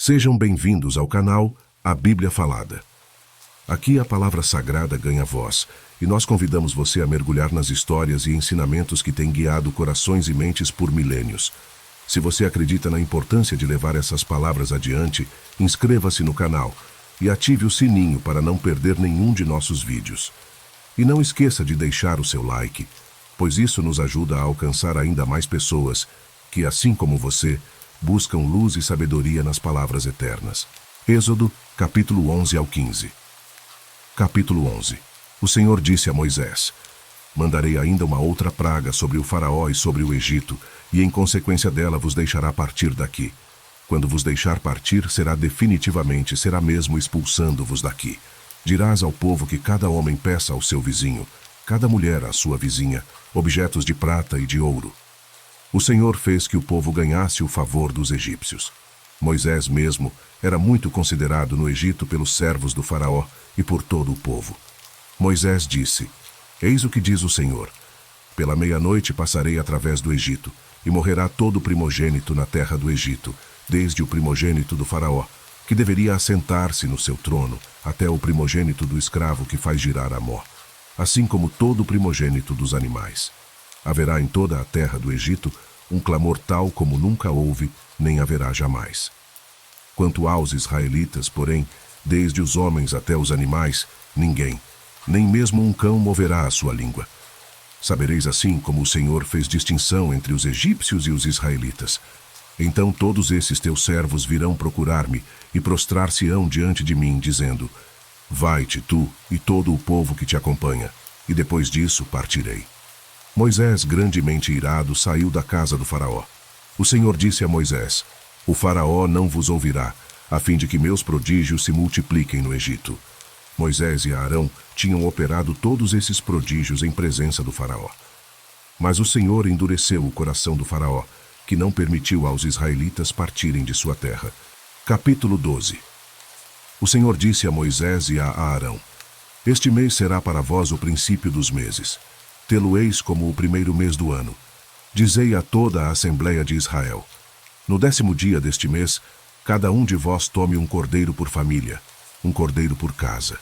Sejam bem-vindos ao canal A Bíblia Falada. Aqui a palavra sagrada ganha voz, e nós convidamos você a mergulhar nas histórias e ensinamentos que têm guiado corações e mentes por milênios. Se você acredita na importância de levar essas palavras adiante, inscreva-se no canal e ative o sininho para não perder nenhum de nossos vídeos. E não esqueça de deixar o seu like, pois isso nos ajuda a alcançar ainda mais pessoas que, assim como você, buscam luz e sabedoria nas palavras eternas. Êxodo, capítulo 11 ao 15. Capítulo 11. O Senhor disse a Moisés: Mandarei ainda uma outra praga sobre o faraó e sobre o Egito, e em consequência dela vos deixará partir daqui. Quando vos deixar partir, será mesmo expulsando-vos daqui. Dirás ao povo que cada homem peça ao seu vizinho, cada mulher à sua vizinha, objetos de prata e de ouro. O Senhor fez que o povo ganhasse o favor dos egípcios. Moisés mesmo era muito considerado no Egito pelos servos do faraó e por todo o povo. Moisés disse: Eis o que diz o Senhor: Pela meia-noite passarei através do Egito, e morrerá todo o primogênito na terra do Egito, desde o primogênito do faraó, que deveria assentar-se no seu trono, até o primogênito do escravo que faz girar a mó, assim como todo o primogênito dos animais. Haverá em toda a terra do Egito um clamor tal como nunca houve, nem haverá jamais. Quanto aos israelitas, porém, desde os homens até os animais, ninguém, nem mesmo um cão moverá a sua língua. Sabereis assim como o Senhor fez distinção entre os egípcios e os israelitas. Então todos esses teus servos virão procurar-me e prostrar-se-ão diante de mim, dizendo: Vai-te tu e todo o povo que te acompanha, e depois disso partirei. Moisés, grandemente irado, saiu da casa do faraó. O Senhor disse a Moisés: O faraó não vos ouvirá, a fim de que meus prodígios se multipliquem no Egito. Moisés e Arão tinham operado todos esses prodígios em presença do faraó. Mas o Senhor endureceu o coração do faraó, que não permitiu aos israelitas partirem de sua terra. Capítulo 12. O Senhor disse a Moisés e a Arão: Este mês será para vós o princípio dos meses. Tê-lo-eis como o primeiro mês do ano. Dizei a toda a Assembleia de Israel: No 10º dia deste mês, cada um de vós tome um cordeiro por família, um cordeiro por casa.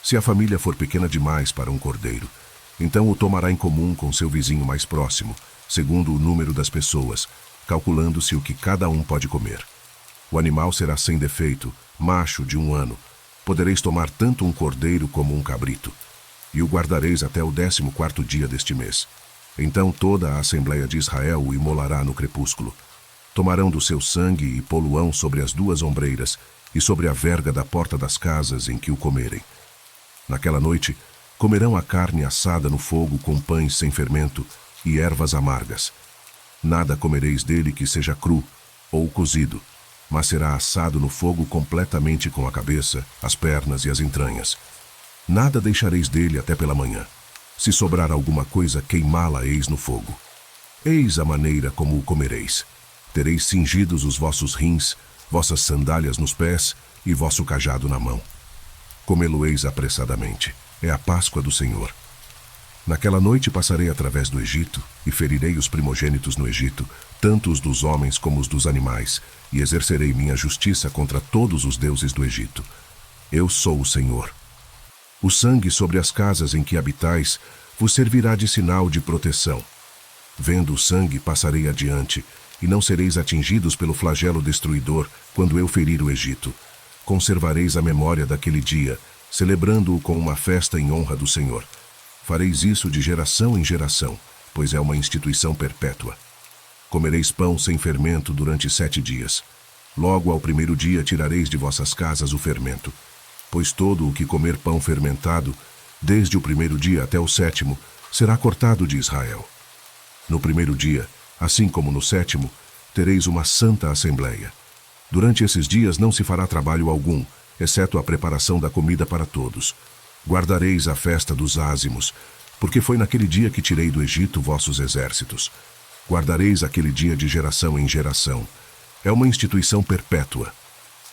Se a família for pequena demais para um cordeiro, então o tomará em comum com seu vizinho mais próximo, segundo o número das pessoas, calculando-se o que cada um pode comer. O animal será sem defeito, macho de 1 ano. Podereis tomar tanto um cordeiro como um cabrito. E o guardareis até o 14º dia deste mês. Então toda a Assembleia de Israel o imolará no crepúsculo. Tomarão do seu sangue e poluão sobre as 2 ombreiras e sobre a verga da porta das casas em que o comerem. Naquela noite, comerão a carne assada no fogo com pães sem fermento e ervas amargas. Nada comereis dele que seja cru ou cozido, mas será assado no fogo completamente com a cabeça, as pernas e as entranhas. Nada deixareis dele até pela manhã. Se sobrar alguma coisa, queimá-la-eis no fogo. Eis a maneira como o comereis. Tereis cingidos os vossos rins, vossas sandálias nos pés e vosso cajado na mão. Comê-lo-eis apressadamente. É a Páscoa do Senhor. Naquela noite passarei através do Egito e ferirei os primogênitos no Egito, tanto os dos homens como os dos animais, e exercerei minha justiça contra todos os deuses do Egito. Eu sou o Senhor. O sangue sobre as casas em que habitais vos servirá de sinal de proteção. Vendo o sangue, passarei adiante, e não sereis atingidos pelo flagelo destruidor quando eu ferir o Egito. Conservareis a memória daquele dia, celebrando-o com uma festa em honra do Senhor. Fareis isso de geração em geração, pois é uma instituição perpétua. Comereis pão sem fermento durante 7 dias. Logo ao 1º dia tirareis de vossas casas o fermento. Pois todo o que comer pão fermentado, desde o 1º dia até o 7º, será cortado de Israel. No 1º dia, assim como no 7º, tereis uma santa assembleia. Durante esses dias não se fará trabalho algum, exceto a preparação da comida para todos. Guardareis a festa dos ázimos, porque foi naquele dia que tirei do Egito vossos exércitos. Guardareis aquele dia de geração em geração. É uma instituição perpétua.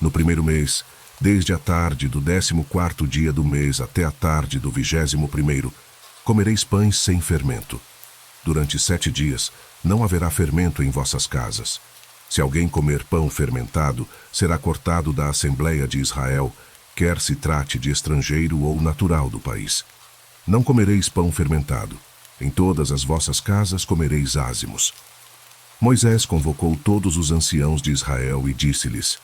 No 1º mês, desde a tarde do 14º dia do mês até a tarde do 21º, comereis pães sem fermento. Durante 7 dias não haverá fermento em vossas casas. Se alguém comer pão fermentado, será cortado da Assembleia de Israel, quer se trate de estrangeiro ou natural do país. Não comereis pão fermentado. Em todas as vossas casas comereis ázimos. Moisés convocou todos os anciãos de Israel e disse-lhes: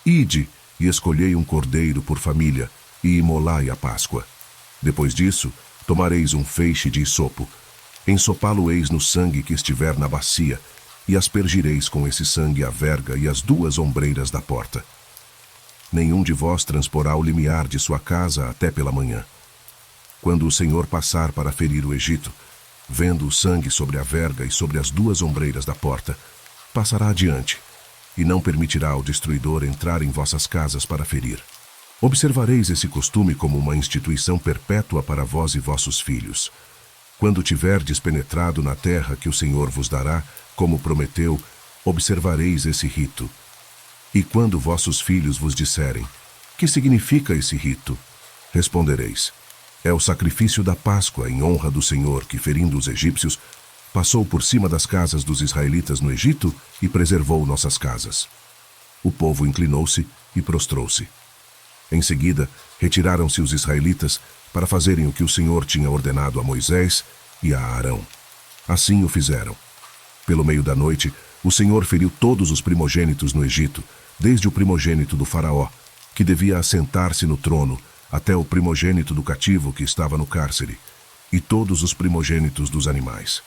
Ide e escolhei um cordeiro por família e imolai a Páscoa. Depois disso, tomareis um feixe de isopo, ensopá-lo-eis no sangue que estiver na bacia, e aspergireis com esse sangue a verga e as 2 ombreiras da porta. Nenhum de vós transporá o limiar de sua casa até pela manhã. Quando o Senhor passar para ferir o Egito, vendo o sangue sobre a verga e sobre as 2 ombreiras da porta, passará adiante, e não permitirá ao destruidor entrar em vossas casas para ferir. Observareis esse costume como uma instituição perpétua para vós e vossos filhos. Quando tiverdes penetrado na terra que o Senhor vos dará, como prometeu, observareis esse rito. E quando vossos filhos vos disserem: Que significa esse rito? Respondereis: É o sacrifício da Páscoa em honra do Senhor que, ferindo os egípcios, passou por cima das casas dos israelitas no Egito e preservou nossas casas. O povo inclinou-se e prostrou-se. Em seguida, retiraram-se os israelitas para fazerem o que o Senhor tinha ordenado a Moisés e a Arão. Assim o fizeram. Pelo meio da noite, o Senhor feriu todos os primogênitos no Egito, desde o primogênito do faraó, que devia assentar-se no trono, até o primogênito do cativo que estava no cárcere, e todos os primogênitos dos animais.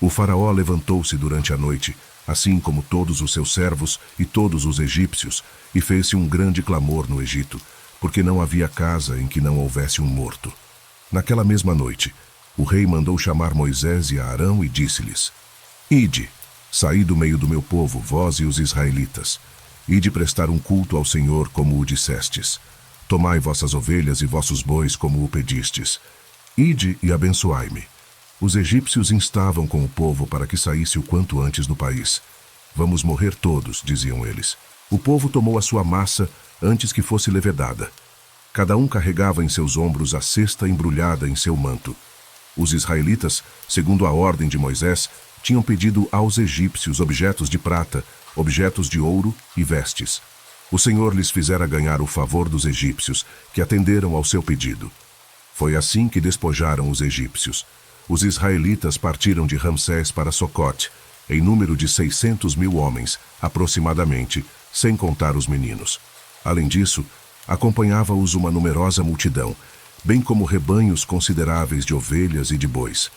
O faraó levantou-se durante a noite, assim como todos os seus servos e todos os egípcios, e fez-se um grande clamor no Egito, porque não havia casa em que não houvesse um morto. Naquela mesma noite, o rei mandou chamar Moisés e Arão e disse-lhes: Ide, saí do meio do meu povo, vós e os israelitas. Ide prestar um culto ao Senhor como o dissestes. Tomai vossas ovelhas e vossos bois como o pedistes. Ide e abençoai-me. Os egípcios instavam com o povo para que saísse o quanto antes do país. Vamos morrer todos, diziam eles. O povo tomou a sua massa antes que fosse levedada. Cada um carregava em seus ombros a cesta embrulhada em seu manto. Os israelitas, segundo a ordem de Moisés, tinham pedido aos egípcios objetos de prata, objetos de ouro e vestes. O Senhor lhes fizera ganhar o favor dos egípcios, que atenderam ao seu pedido. Foi assim que despojaram os egípcios. Os israelitas partiram de Ramsés para Socote, em número de 600.000 homens, aproximadamente, sem contar os meninos. Além disso, acompanhava-os uma numerosa multidão, bem como rebanhos consideráveis de ovelhas e de bois.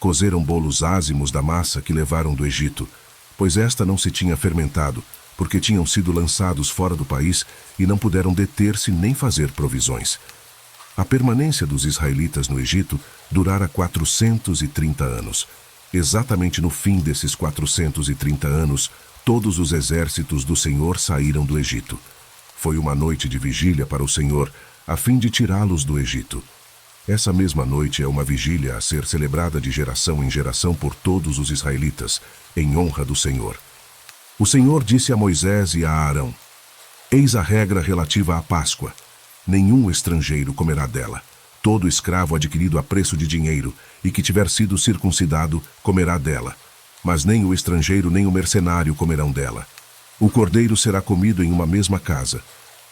Cozeram bolos ázimos da massa que levaram do Egito, pois esta não se tinha fermentado, porque tinham sido lançados fora do país e não puderam deter-se nem fazer provisões. A permanência dos israelitas no Egito durara 430 anos. Exatamente no fim desses 430 anos, todos os exércitos do Senhor saíram do Egito. Foi uma noite de vigília para o Senhor, a fim de tirá-los do Egito. Essa mesma noite é uma vigília a ser celebrada de geração em geração por todos os israelitas, em honra do Senhor. O Senhor disse a Moisés e a Arão: Eis a regra relativa à Páscoa. Nenhum estrangeiro comerá dela. Todo escravo adquirido a preço de dinheiro e que tiver sido circuncidado comerá dela. Mas nem o estrangeiro nem o mercenário comerão dela. O cordeiro será comido em uma mesma casa.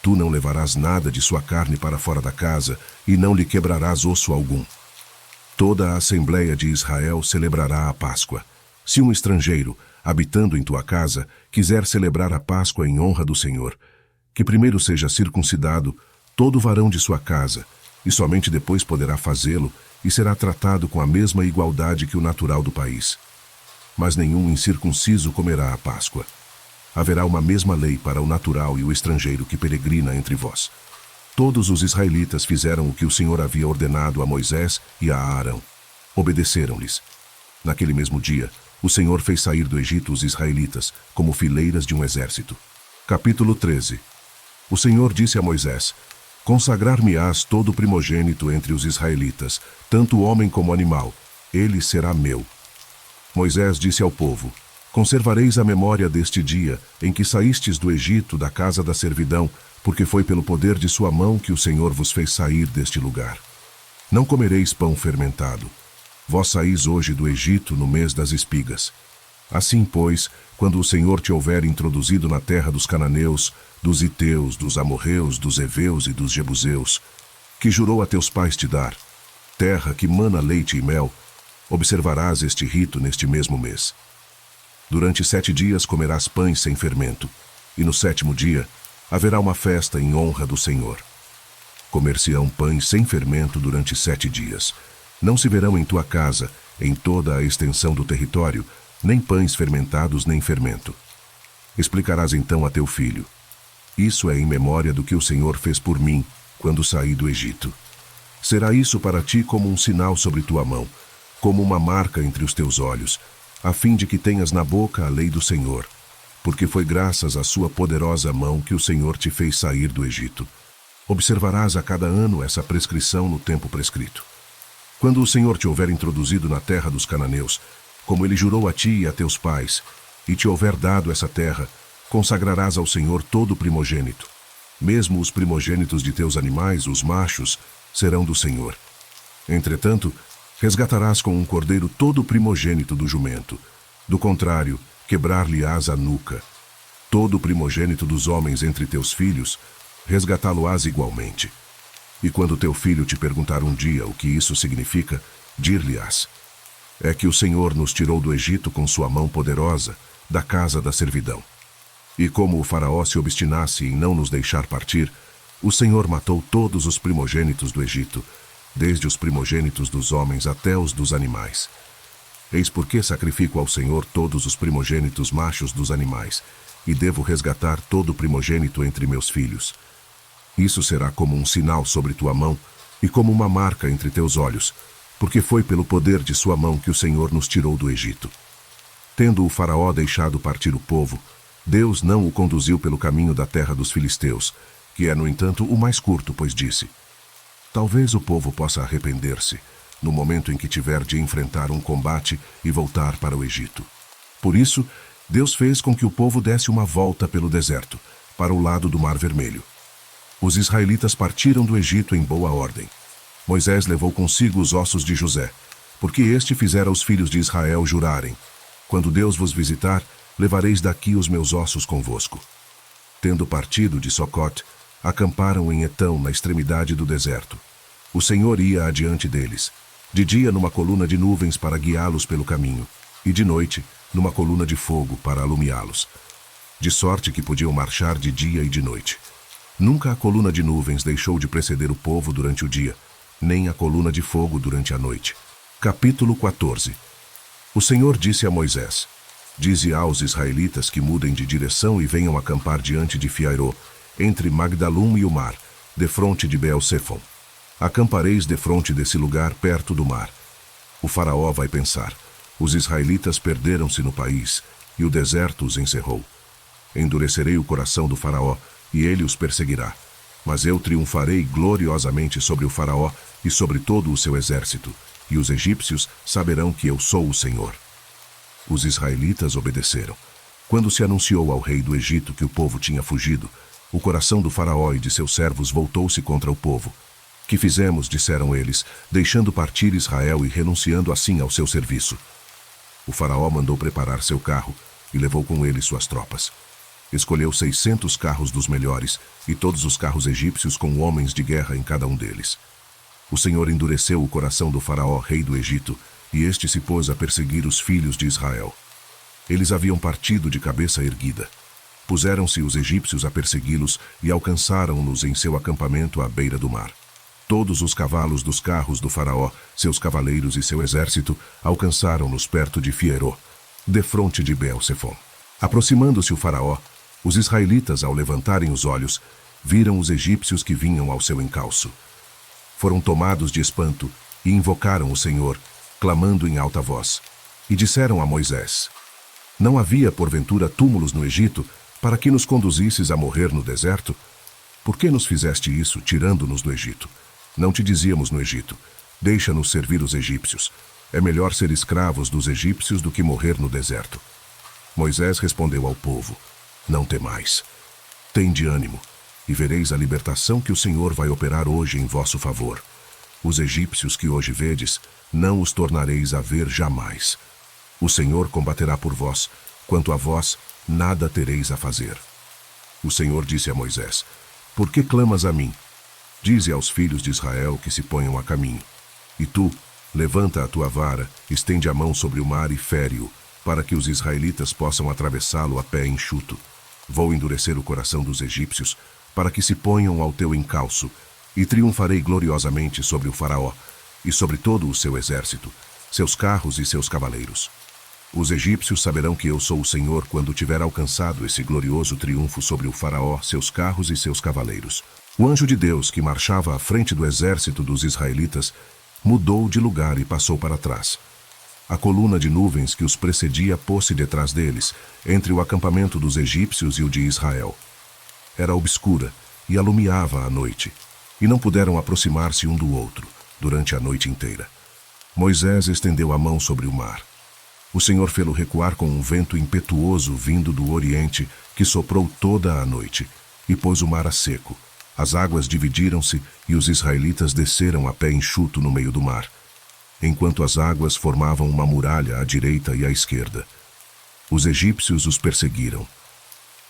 Tu não levarás nada de sua carne para fora da casa e não lhe quebrarás osso algum. Toda a Assembleia de Israel celebrará a Páscoa. Se um estrangeiro, habitando em tua casa, quiser celebrar a Páscoa em honra do Senhor, que primeiro seja circuncidado todo varão de sua casa, e somente depois poderá fazê-lo, e será tratado com a mesma igualdade que o natural do país. Mas nenhum incircunciso comerá a Páscoa. Haverá uma mesma lei para o natural e o estrangeiro que peregrina entre vós. Todos os israelitas fizeram o que o Senhor havia ordenado a Moisés e a Arão. Obedeceram-lhes. Naquele mesmo dia, o Senhor fez sair do Egito os israelitas, como fileiras de um exército. Capítulo 13. O Senhor disse a Moisés: Consagrar-me-ás todo o primogênito entre os israelitas, tanto homem como animal, ele será meu. Moisés disse ao povo: Conservareis a memória deste dia, em que saístes do Egito, da casa da servidão, porque foi pelo poder de sua mão que o Senhor vos fez sair deste lugar. Não comereis pão fermentado. Vós saís hoje do Egito no mês das espigas. Assim, pois, quando o Senhor te houver introduzido na terra dos cananeus, dos heteus, dos amorreus, dos heveus e dos jebuseus, que jurou a teus pais te dar, terra que mana leite e mel, observarás este rito neste mesmo mês. Durante 7 dias comerás pães sem fermento, e no 7º dia haverá uma festa em honra do Senhor. Comer-se-ão pães sem fermento durante 7 dias. Não se verão em tua casa, em toda a extensão do território, nem pães fermentados nem fermento. Explicarás então a teu filho: isso é em memória do que o Senhor fez por mim, quando saí do Egito. Será isso para ti como um sinal sobre tua mão, como uma marca entre os teus olhos, a fim de que tenhas na boca a lei do Senhor, porque foi graças à sua poderosa mão que o Senhor te fez sair do Egito. Observarás a cada ano essa prescrição no tempo prescrito. Quando o Senhor te houver introduzido na terra dos cananeus, como ele jurou a ti e a teus pais, e te houver dado essa terra, consagrarás ao Senhor todo o primogênito. Mesmo os primogênitos de teus animais, os machos, serão do Senhor. Entretanto, resgatarás com um cordeiro todo o primogênito do jumento. Do contrário, quebrar-lhe-ás a nuca. Todo o primogênito dos homens entre teus filhos, resgatá-lo-ás igualmente. E quando teu filho te perguntar um dia o que isso significa, dir-lhe-ás: é que o Senhor nos tirou do Egito com sua mão poderosa, da casa da servidão. E como o faraó se obstinasse em não nos deixar partir, o Senhor matou todos os primogênitos do Egito, desde os primogênitos dos homens até os dos animais. Eis porque sacrifico ao Senhor todos os primogênitos machos dos animais, e devo resgatar todo o primogênito entre meus filhos. Isso será como um sinal sobre tua mão e como uma marca entre teus olhos, porque foi pelo poder de sua mão que o Senhor nos tirou do Egito. Tendo o faraó deixado partir o povo, Deus não o conduziu pelo caminho da terra dos filisteus, que é, no entanto, o mais curto, pois disse: talvez o povo possa arrepender-se, no momento em que tiver de enfrentar um combate e voltar para o Egito. Por isso, Deus fez com que o povo desse uma volta pelo deserto, para o lado do Mar Vermelho. Os israelitas partiram do Egito em boa ordem. Moisés levou consigo os ossos de José, porque este fizera os filhos de Israel jurarem: quando Deus vos visitar, levareis daqui os meus ossos convosco. Tendo partido de Socote, acamparam em Etão, na extremidade do deserto. O Senhor ia adiante deles, de dia numa coluna de nuvens para guiá-los pelo caminho, e de noite numa coluna de fogo para alumiá-los, de sorte que podiam marchar de dia e de noite. Nunca a coluna de nuvens deixou de preceder o povo durante o dia, nem a coluna de fogo durante a noite. Capítulo 14. O Senhor disse a Moisés: dize aos israelitas que mudem de direção e venham acampar diante de Fiairó, entre Magdalum e o mar, defronte de Beel-Sefon. Acampareis defronte desse lugar, perto do mar. O faraó vai pensar: os israelitas perderam-se no país, e o deserto os encerrou. Endurecerei o coração do faraó, e ele os perseguirá. Mas eu triunfarei gloriosamente sobre o faraó e sobre todo o seu exército, e os egípcios saberão que eu sou o Senhor. Os israelitas obedeceram. Quando se anunciou ao rei do Egito que o povo tinha fugido, o coração do faraó e de seus servos voltou-se contra o povo. Que fizemos, disseram eles, deixando partir Israel e renunciando assim ao seu serviço? O faraó mandou preparar seu carro e levou com ele suas tropas. Escolheu 600 carros dos melhores e todos os carros egípcios com homens de guerra em cada um deles. O Senhor endureceu o coração do faraó, rei do Egito, e este se pôs a perseguir os filhos de Israel. Eles haviam partido de cabeça erguida. Puseram-se os egípcios a persegui-los e alcançaram-nos em seu acampamento à beira do mar. Todos os cavalos dos carros do faraó, seus cavaleiros e seu exército, alcançaram-nos perto de Fiairó, defronte de Beel-Sefon. Aproximando-se o faraó, os israelitas, ao levantarem os olhos, viram os egípcios que vinham ao seu encalço. Foram tomados de espanto e invocaram o Senhor, clamando em alta voz. E disseram a Moisés: não havia, porventura, túmulos no Egito, para que nos conduzisses a morrer no deserto? Por que nos fizeste isso, tirando-nos do Egito? Não te dizíamos no Egito: deixa-nos servir os egípcios. É melhor ser escravos dos egípcios do que morrer no deserto. Moisés respondeu ao povo: não temais. Tende ânimo, e vereis a libertação que o Senhor vai operar hoje em vosso favor. Os egípcios que hoje vedes, não os tornareis a ver jamais. O Senhor combaterá por vós, quanto a vós, nada tereis a fazer. O Senhor disse a Moisés: Por que clamas a mim? Dize aos filhos de Israel que se ponham a caminho. E tu, levanta a tua vara, estende a mão sobre o mar e fere-o, para que os israelitas possam atravessá-lo a pé enxuto. Vou endurecer o coração dos egípcios, para que se ponham ao teu encalço, e triunfarei gloriosamente sobre o faraó, e sobre todo o seu exército, seus carros e seus cavaleiros. Os egípcios saberão que eu sou o Senhor quando tiver alcançado esse glorioso triunfo sobre o faraó, seus carros e seus cavaleiros. O anjo de Deus, que marchava à frente do exército dos israelitas, mudou de lugar e passou para trás. A coluna de nuvens que os precedia pôs-se detrás deles, entre o acampamento dos egípcios e o de Israel. Era obscura e alumiava à noite, e não puderam aproximar-se um do outro durante a noite inteira. Moisés estendeu a mão sobre o mar. O Senhor fê-lo recuar com um vento impetuoso vindo do oriente, que soprou toda a noite, e pôs o mar a seco. As águas dividiram-se e os israelitas desceram a pé enxuto no meio do mar, enquanto as águas formavam uma muralha à direita e à esquerda. Os egípcios os perseguiram.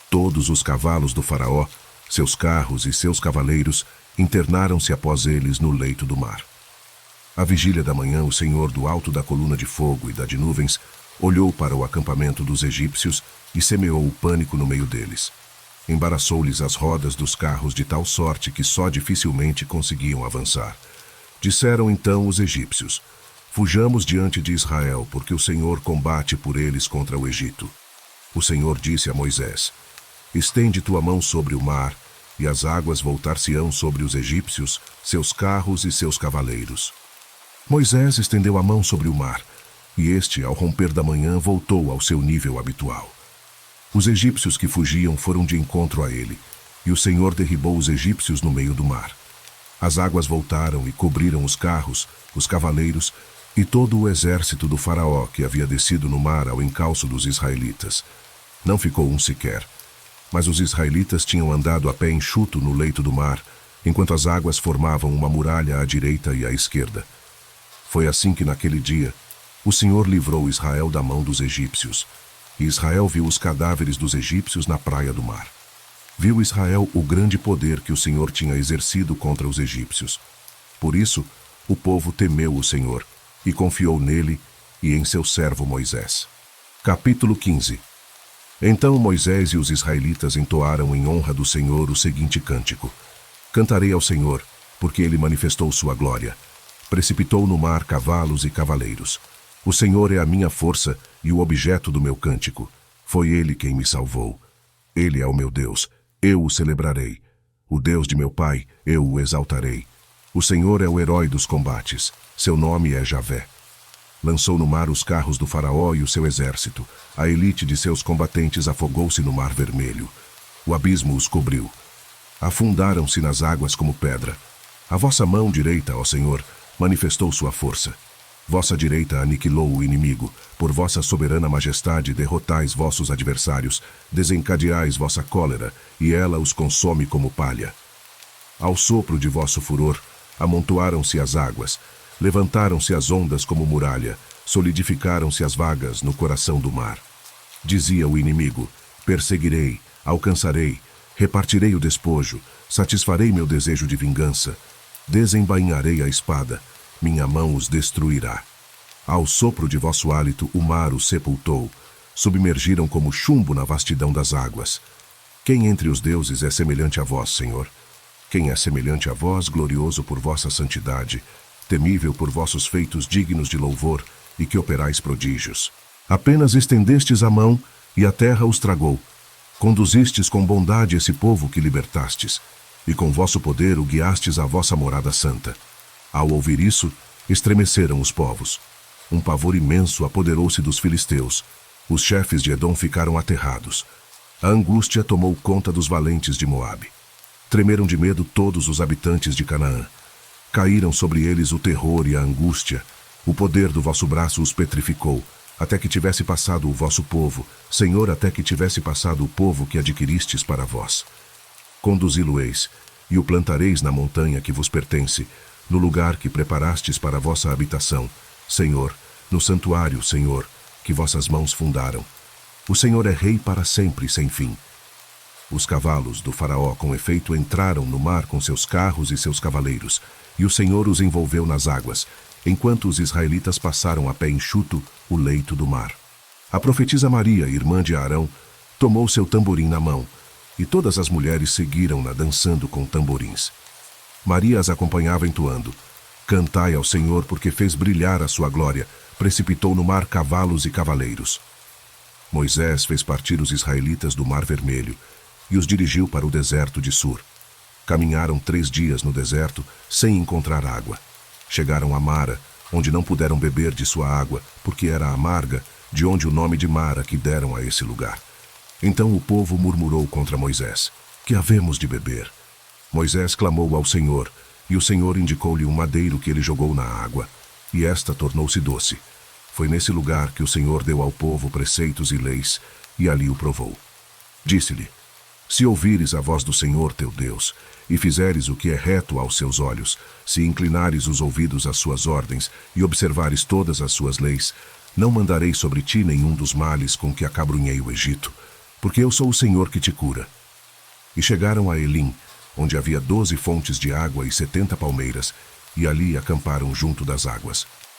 Todos os cavalos do faraó, seus carros e seus cavaleiros internaram-se após eles no leito do mar. À vigília da manhã, o Senhor, do alto da coluna de fogo e da de nuvens, olhou para o acampamento dos egípcios e semeou o pânico no meio deles. Embaraçou-lhes as rodas dos carros de tal sorte que só dificilmente conseguiam avançar. Disseram então os egípcios: Fujamos diante de Israel, porque o Senhor combate por eles contra o Egito. O Senhor disse a Moisés: Estende tua mão sobre o mar, e as águas voltar-se-ão sobre os egípcios, seus carros e seus cavaleiros. Moisés estendeu a mão sobre o mar, e este, ao romper da manhã, voltou ao seu nível habitual. Os egípcios que fugiam foram de encontro a ele, e o Senhor derribou os egípcios no meio do mar. As águas voltaram e cobriram os carros, os cavaleiros e todo o exército do faraó que havia descido no mar ao encalço dos israelitas. Não ficou um sequer, mas os israelitas tinham andado a pé enxuto no leito do mar, enquanto as águas formavam uma muralha à direita e à esquerda. Foi assim que naquele dia o Senhor livrou Israel da mão dos egípcios, e Israel viu os cadáveres dos egípcios na praia do mar. Viu Israel o grande poder que o Senhor tinha exercido contra os egípcios. Por isso, o povo temeu o Senhor e confiou nele e em seu servo Moisés. Capítulo 15. Então Moisés e os israelitas entoaram em honra do Senhor o seguinte cântico: Cantarei ao Senhor, porque ele manifestou sua glória. Precipitou no mar cavalos e cavaleiros. O Senhor é a minha força e o objeto do meu cântico. Foi ele quem me salvou. Ele é o meu Deus, eu o celebrarei. O Deus de meu pai, eu o exaltarei. O Senhor é o herói dos combates. Seu nome é Javé. Lançou no mar os carros do faraó e o seu exército. A elite de seus combatentes afogou-se no mar vermelho. O abismo os cobriu. Afundaram-se nas águas como pedra. A vossa mão direita, ó Senhor, manifestou sua força. Vossa direita aniquilou o inimigo. Por vossa soberana majestade derrotais vossos adversários, desencadeais vossa cólera, e ela os consome como palha. Ao sopro de vosso furor, amontoaram-se as águas, levantaram-se as ondas como muralha, solidificaram-se as vagas no coração do mar. Dizia o inimigo: perseguirei, alcançarei, repartirei o despojo, satisfarei meu desejo de vingança, desembainharei a espada, minha mão os destruirá. Ao sopro de vosso hálito o mar os sepultou, submergiram como chumbo na vastidão das águas. Quem entre os deuses é semelhante a vós, Senhor? Quem é semelhante a vós, glorioso por vossa santidade, temível por vossos feitos dignos de louvor, e que operais prodígios? Apenas estendestes a mão, e a terra os tragou. Conduzistes com bondade esse povo que libertastes, e com vosso poder o guiastes à vossa morada santa. Ao ouvir isso, estremeceram os povos. Um pavor imenso apoderou-se dos filisteus. Os chefes de Edom ficaram aterrados. A angústia tomou conta dos valentes de Moabe. Tremeram de medo todos os habitantes de Canaã. Caíram sobre eles o terror e a angústia. O poder do vosso braço os petrificou, até que tivesse passado o vosso povo, Senhor, até que tivesse passado o povo que adquiristes para vós. Conduzi-lo-eis, e o plantareis na montanha que vos pertence, no lugar que preparastes para a vossa habitação, Senhor, no santuário, Senhor, que vossas mãos fundaram. O Senhor é rei para sempre, sem fim. Os cavalos do faraó, com efeito, entraram no mar com seus carros e seus cavaleiros, e o Senhor os envolveu nas águas, enquanto os israelitas passaram a pé enxuto o leito do mar. A profetisa Maria, irmã de Arão, tomou seu tamborim na mão, e todas as mulheres seguiram-na dançando com tamborins. Maria as acompanhava entoando: Cantai ao Senhor, porque fez brilhar a sua glória, precipitou no mar cavalos e cavaleiros. Moisés fez partir os israelitas do Mar Vermelho e os dirigiu para o deserto de Sur. Caminharam 3 dias no deserto sem encontrar água. Chegaram a Mara, onde não puderam beber de sua água, porque era amarga, de onde o nome de Mara que deram a esse lugar. Então o povo murmurou contra Moisés: Que havemos de beber? Moisés clamou ao Senhor, e o Senhor indicou-lhe um madeiro que ele jogou na água, e esta tornou-se doce. Foi nesse lugar que o Senhor deu ao povo preceitos e leis, e ali o provou. Disse-lhe: Se ouvires a voz do Senhor teu Deus, e fizeres o que é reto aos seus olhos, se inclinares os ouvidos às suas ordens, e observares todas as suas leis, não mandarei sobre ti nenhum dos males com que acabrunhei o Egito, porque eu sou o Senhor que te cura. E chegaram a Elim, onde havia 12 fontes de água e 70 palmeiras, e ali acamparam junto das águas.